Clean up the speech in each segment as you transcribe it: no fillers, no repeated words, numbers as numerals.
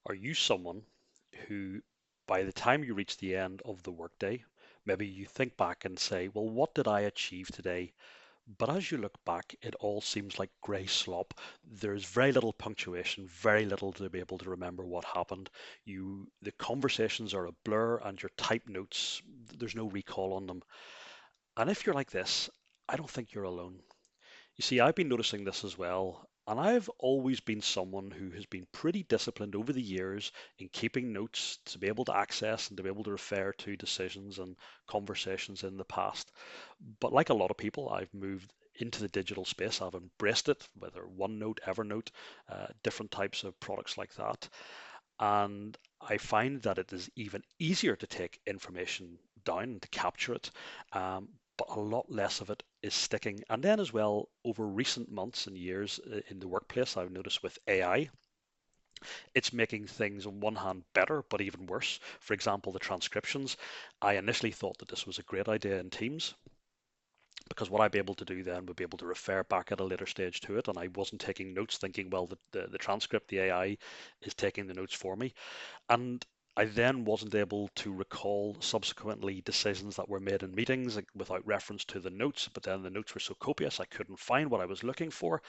Are you someone who, by the time you reach the end of the workday, maybe you think back and say, well, what did I achieve today? But as you look back, it all seems like grey slop. There's very little punctuation, very little to be able to remember what happened. The conversations are a blur, and your type notes, there's no recall on them. And if you're like this, I don't think you're alone. You see, I've been noticing this as well, and I've always been someone who has been pretty disciplined over the years in keeping notes to be able to access and to be able to refer to decisions and conversations in the past. But like a lot of people, I've moved into the digital space. I've embraced it, whether OneNote, Evernote, different types of products like that. And I find that it is even easier to take information down and to capture it, but a lot less of it is sticking. And then, as well, over recent months and years in the workplace, I've noticed with AI, it's making things on one hand better, but even worse. For example, the transcriptions. I initially thought that this was a great idea in Teams, because what I'd be able to do then would be able to refer back at a later stage to it, and I wasn't taking notes thinking, well, the transcript, the AI is taking the notes for me. And I then wasn't able to recall subsequently decisions that were made in meetings like, without reference to the notes, but then the notes were so copious I couldn't find what I was looking for.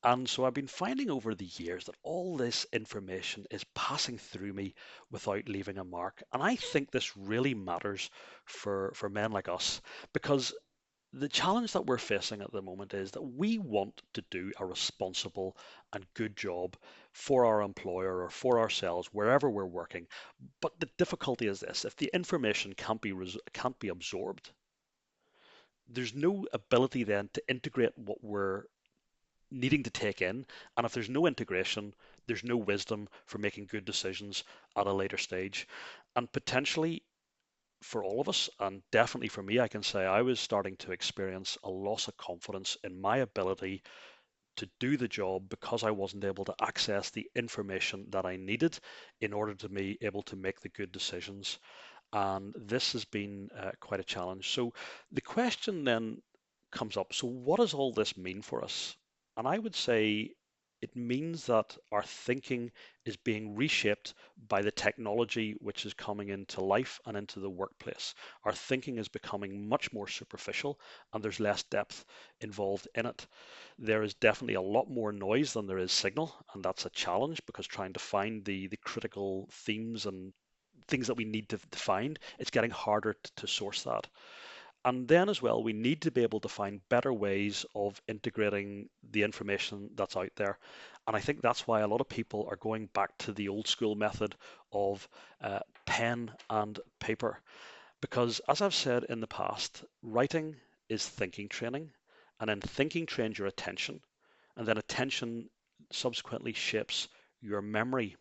And so I've been finding over the years that all this information is passing through me without leaving a mark. And I think this really matters for men like us, because the challenge that we're facing at the moment is that we want to do a responsible and good job for our employer or for ourselves wherever we're working. But the difficulty is this: if the information can't be absorbed, there's no ability then to integrate what we're needing to take in. And if there's no integration, there's no wisdom for making good decisions at a later stage. And potentially for all of us, and definitely for me, I can say I was starting to experience a loss of confidence in my ability to do the job because I wasn't able to access the information that I needed in order to be able to make the good decisions. And this has been quite a challenge. So the question then comes up, so what does all this mean for us? And I would say it means that our thinking is being reshaped by the technology which is coming into life and into the workplace. Our thinking is becoming much more superficial, and there's less depth involved in it. There is definitely a lot more noise than there is signal, and that's a challenge because trying to find the critical themes and things that we need to find, it's getting harder to source that. And then as well, we need to be able to find better ways of integrating the information that's out there. And I think that's why a lot of people are going back to the old school method of pen and paper. Because as I've said in the past, writing is thinking training, and then thinking trains your attention, and then attention subsequently shapes your memory.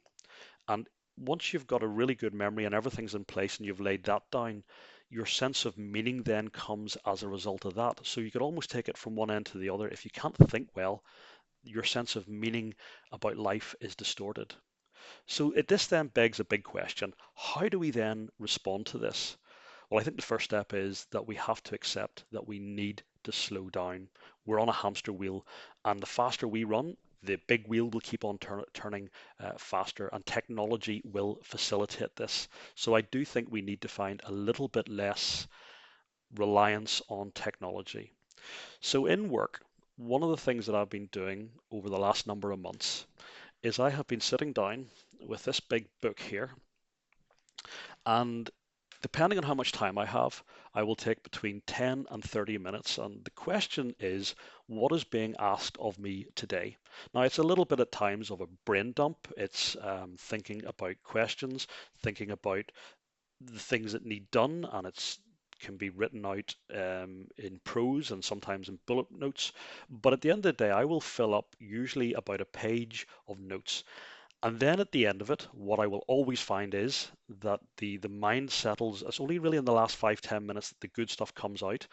And once you've got a really good memory and everything's in place and you've laid that down, your sense of meaning then comes as a result of that. So you could almost take it from one end to the other. If you can't think well, your sense of meaning about life is distorted. So this then begs a big question. How do we then respond to this? Well, I think the first step is that we have to accept that we need to slow down. We're on a hamster wheel, and the faster we run, the big wheel will keep on turning faster, and technology will facilitate this. So I do think we need to find a little bit less reliance on technology. So in work, one of the things that I've been doing over the last number of months is I have been sitting down with this big book here, and depending on how much time I have, I will take between 10 and 30 minutes. And the question is, what is being asked of me today? Now, it's a little bit at times of a brain dump. It's thinking about questions, thinking about the things that need done, and it's can be written out in prose and sometimes in bullet notes. But at the end of the day, I will fill up usually about a page of notes. And then at the end of it, what I will always find is that the mind settles. It's only really in the last 5, 10 minutes that the good stuff comes out.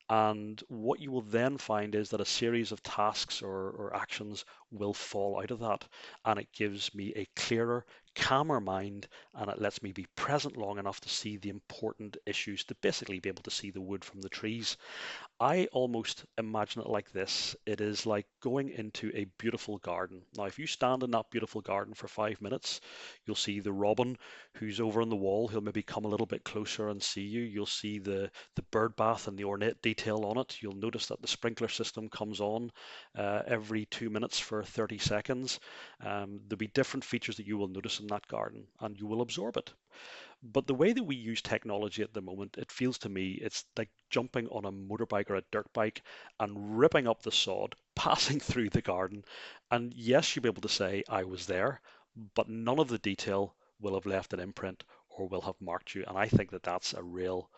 And what you will then find is that a series of tasks or actions will fall out of that. And it gives me a clearer, calmer mind, and it lets me be present long enough to see the important issues, to basically be able to see the wood from the trees. I almost imagine it like this. It is like going into a beautiful garden. Now, if you stand in that beautiful garden for 5 minutes, you'll see the robin who's over on the wall. He'll maybe come a little bit closer and see you. You'll see the bird bath and the ornate detail on it. You'll notice that the sprinkler system comes on every 2 minutes for 30 seconds. There'll be different features that you will notice in that garden, and you will absorb it. But the way that we use technology at the moment, it feels to me it's like jumping on a motorbike or a dirt bike and ripping up the sod, passing through the garden. And yes, you'll be able to say, I was there, but none of the detail will have left an imprint or will have marked you. And I think that that's a real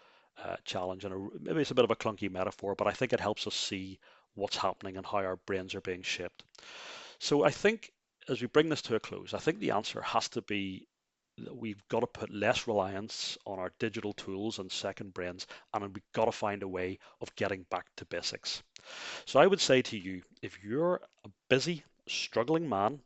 challenge. And maybe it's a bit of a clunky metaphor, but I think it helps us see what's happening and how our brains are being shaped. So I think as we bring this to a close, I think the answer has to be that we've got to put less reliance on our digital tools and second brains, and we've got to find a way of getting back to basics. So I would say to you, if you're a busy, struggling man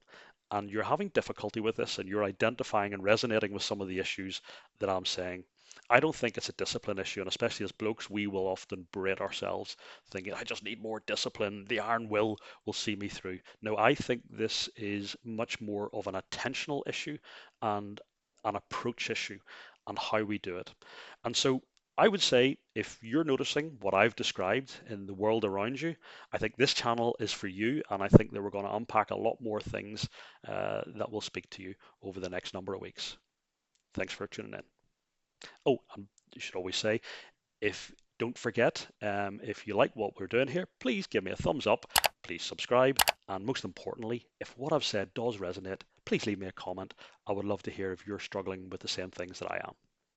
and you're having difficulty with this and you're identifying and resonating with some of the issues that I'm saying, I don't think it's a discipline issue. And especially as blokes, we will often berate ourselves thinking, I just need more discipline. The iron will see me through. No, I think this is much more of an attentional issue and an approach issue and how we do it. And so I would say if you're noticing what I've described in the world around you, I think this channel is for you, and I think that we're going to unpack a lot more things that will speak to you over the next number of weeks. Thanks for tuning in. Oh, and you should always say, if don't forget, if you like what we're doing here, please give me a thumbs up, please subscribe, and most importantly, if what I've said does resonate, please leave me a comment. I would love to hear if you're struggling with the same things that I am.